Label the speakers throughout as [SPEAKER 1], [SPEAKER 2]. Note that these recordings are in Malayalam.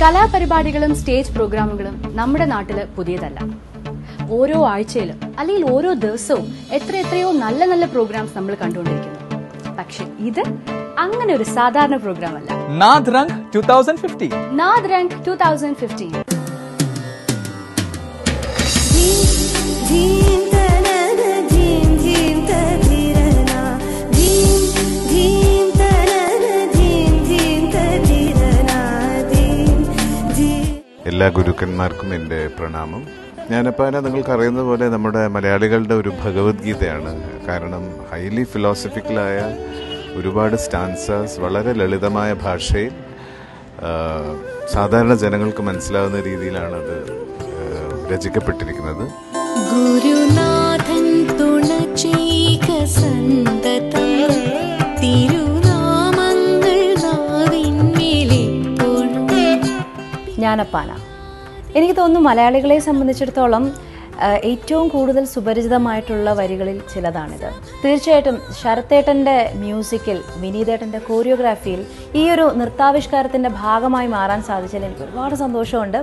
[SPEAKER 1] കലാപരിപാടികളും സ്റ്റേജ് പ്രോഗ്രാമുകളും നമ്മുടെ നാട്ടില് പുതിയതല്ല. ഓരോ ആഴ്ചയിലും അല്ലെങ്കിൽ ഓരോ ദിവസവും എത്രയോ നല്ല നല്ല പ്രോഗ്രാംസ് നമ്മൾ കണ്ടുകൊണ്ടിരിക്കുന്നു. പക്ഷെ ഇത് അങ്ങനെ ഒരു സാധാരണ പ്രോഗ്രാം അല്ല.
[SPEAKER 2] നാദ് രംഗ് 2015.
[SPEAKER 1] നാദ് രംഗ് 2015.
[SPEAKER 3] എല്ലാ ഗുരുക്കന്മാർക്കും എൻ്റെ പ്രണാമം. ജ്ഞാനപ്പാന നിങ്ങൾക്കറിയുന്ന പോലെ നമ്മുടെ മലയാളികളുടെ ഒരു ഭഗവത്ഗീതയാണ്. കാരണം ഹൈലി ഫിലോസഫിക്കലായ ഒരുപാട് സ്റ്റാൻസസ് വളരെ ലളിതമായ ഭാഷയിൽ സാധാരണ ജനങ്ങൾക്ക് മനസ്സിലാവുന്ന രീതിയിലാണ് അത് രചിക്കപ്പെട്ടിരിക്കുന്നത്.
[SPEAKER 4] ഗുരുനാഥൻ തുണ ചെയ്യുക സന്തതം, തിരുനാമങ്ങൾ നാവിന്മേലെപ്പോഴും.
[SPEAKER 1] ജ്ഞാനപ്പാന എനിക്ക് തോന്നുന്നു മലയാളികളെ സംബന്ധിച്ചിടത്തോളം ഏറ്റവും കൂടുതൽ സുപരിചിതമായിട്ടുള്ള വരികളിൽ ചിലതാണിത്. തീർച്ചയായിട്ടും ശരത്തേട്ടൻ്റെ മ്യൂസിക്കിൽ, വിനീതേട്ടൻ്റെ കോറിയോഗ്രാഫിയിൽ ഈ ഒരു നൃത്താവിഷ്കാരത്തിൻ്റെ ഭാഗമായി മാറാൻ സാധിച്ചതിൽ എനിക്ക് ഒരുപാട് സന്തോഷമുണ്ട്.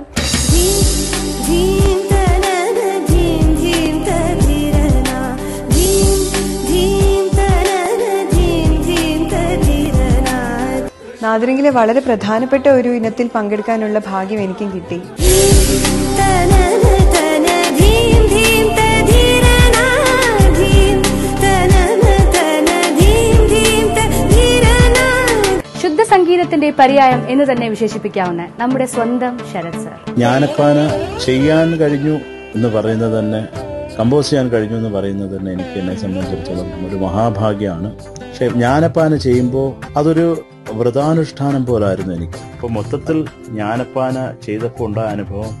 [SPEAKER 5] നാദരംഗിലെ വളരെ പ്രധാനപ്പെട്ട ഒരു ഇനത്തിൽ പങ്കെടുക്കാനുള്ള ഭാഗ്യം എനിക്കും കിട്ടി.
[SPEAKER 1] ശുദ്ധ സംഗീതത്തിന്റെ പര്യായം എന്ന് തന്നെ വിശേഷിപ്പിക്കാവുന്ന നമ്മുടെ സ്വന്തം ശരത് സർ.
[SPEAKER 6] ജ്ഞാനപ്പാന ചെയ്യാൻ കഴിഞ്ഞു എന്ന് പറയുന്നത് തന്നെ, കമ്പോസ് ചെയ്യാൻ കഴിഞ്ഞു എന്ന് പറയുന്നത് തന്നെ എനിക്ക് എന്നെ സംബന്ധിച്ചിടത്തോളം ഒരു മഹാഭാഗ്യമാണ്. പക്ഷെ ജ്ഞാനപ്പാന ചെയ്യുമ്പോൾ അതൊരു വ്രതാനുഷ്ഠാനം പോലായിരുന്നു എനിക്ക്. അപ്പോൾ മൊത്തത്തിൽ ജ്ഞാനപ്പാന ചെയ്തപ്പോൾ ഉണ്ടായ അനുഭവം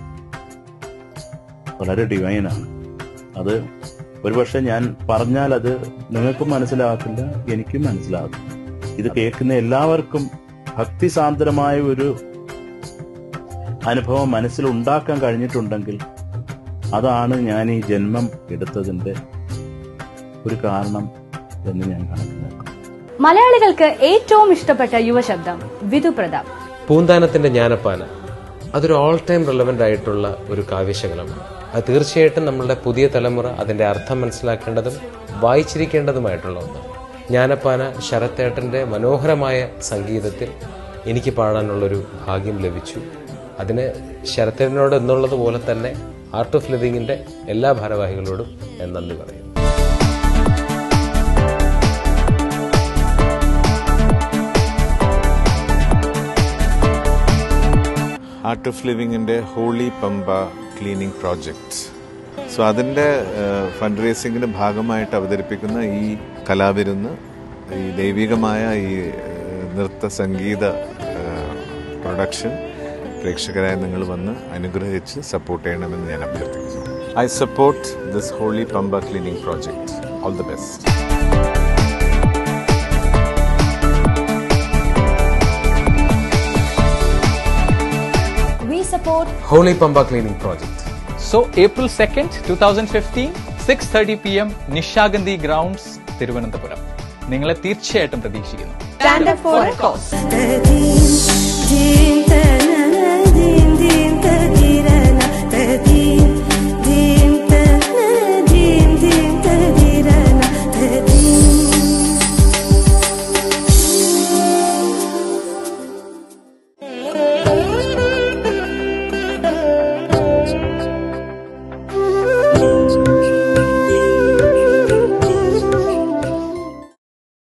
[SPEAKER 6] വളരെ ഡിവൈനാണ്. അത് ഒരുപക്ഷെ ഞാൻ പറഞ്ഞാൽ അത് നിങ്ങൾക്കും മനസ്സിലാകത്തില്ല, എനിക്കും മനസ്സിലാകത്തില്ല. ഇത് കേൾക്കുന്ന എല്ലാവർക്കും ഭക്തിസാന്ദ്രമായ ഒരു അനുഭവം മനസ്സിലുണ്ടാക്കാൻ കഴിഞ്ഞിട്ടുണ്ടെങ്കിൽ അതാണ് ഞാൻ ഈ ജന്മം എടുത്തതിന്റെ ഒരു കാരണം എന്ന് ഞാൻ കണക്കാക്കുന്നു.
[SPEAKER 1] മലയാളികൾക്ക് ഏറ്റവും ഇഷ്ടപ്പെട്ട യുവശബ്ദം വിധു പ്രതാപ്.
[SPEAKER 7] പൂന്താനത്തിന്റെ ജ്ഞാനപ്പാന അതൊരു ഓൾ ടൈം റെലവന്റ് ആയിട്ടുള്ള ഒരു കാവ്യശകലമാണ്. അത് തീർച്ചയായിട്ടും നമ്മളുടെ പുതിയ തലമുറ അതിന്റെ അർത്ഥം മനസ്സിലാക്കേണ്ടതും വായിച്ചിരിക്കേണ്ടതുമായിട്ടുള്ള ഒന്നാണ്. ജ്ഞാനപ്പാന ശരത്തേട്ടന്റെ മനോഹരമായ സംഗീതത്തിൽ എനിക്ക് പാടാനുള്ളൊരു ഭാഗ്യം ലഭിച്ചു. അതിന് ശരത്തേട്ടനോട് എന്നുള്ളതുപോലെ തന്നെ ആർട്ട് ഓഫ് ലിവിങ്ങിന്റെ എല്ലാ ഭാരവാഹികളോടും ഞാൻ നന്ദി പറയുന്നു.
[SPEAKER 3] ആർട്ട് ഓഫ് ലിവിങ്ങിൻ്റെ holy Pamba cleaning project. So അതിൻ്റെ ഫണ്ട് റേസിങ്ങിൻ്റെ ഭാഗമായിട്ട് അവതരിപ്പിക്കുന്ന ഈ കലാവിരുന്ന്, ഈ ദൈവികമായ ഈ നൃത്ത സംഗീത പ്രൊഡക്ഷൻ പ്രേക്ഷകരായ നിങ്ങൾ വന്ന് അനുഗ്രഹിച്ച് സപ്പോർട്ട് ചെയ്യണമെന്ന് ഞാൻ അഭ്യർത്ഥിക്കുന്നു. I support this holy Pamba cleaning project. All the best.
[SPEAKER 1] Support
[SPEAKER 7] Holy Pamba Cleaning Project.
[SPEAKER 2] So April 2nd, 2015, 6:30 PM, Nishagandhi grounds, Thiruvananthapuram. നിങ്ങളെ തീർച്ചയായിട്ടും പ്രതീക്ഷിക്കുന്നു.
[SPEAKER 5] Stand up for a cause.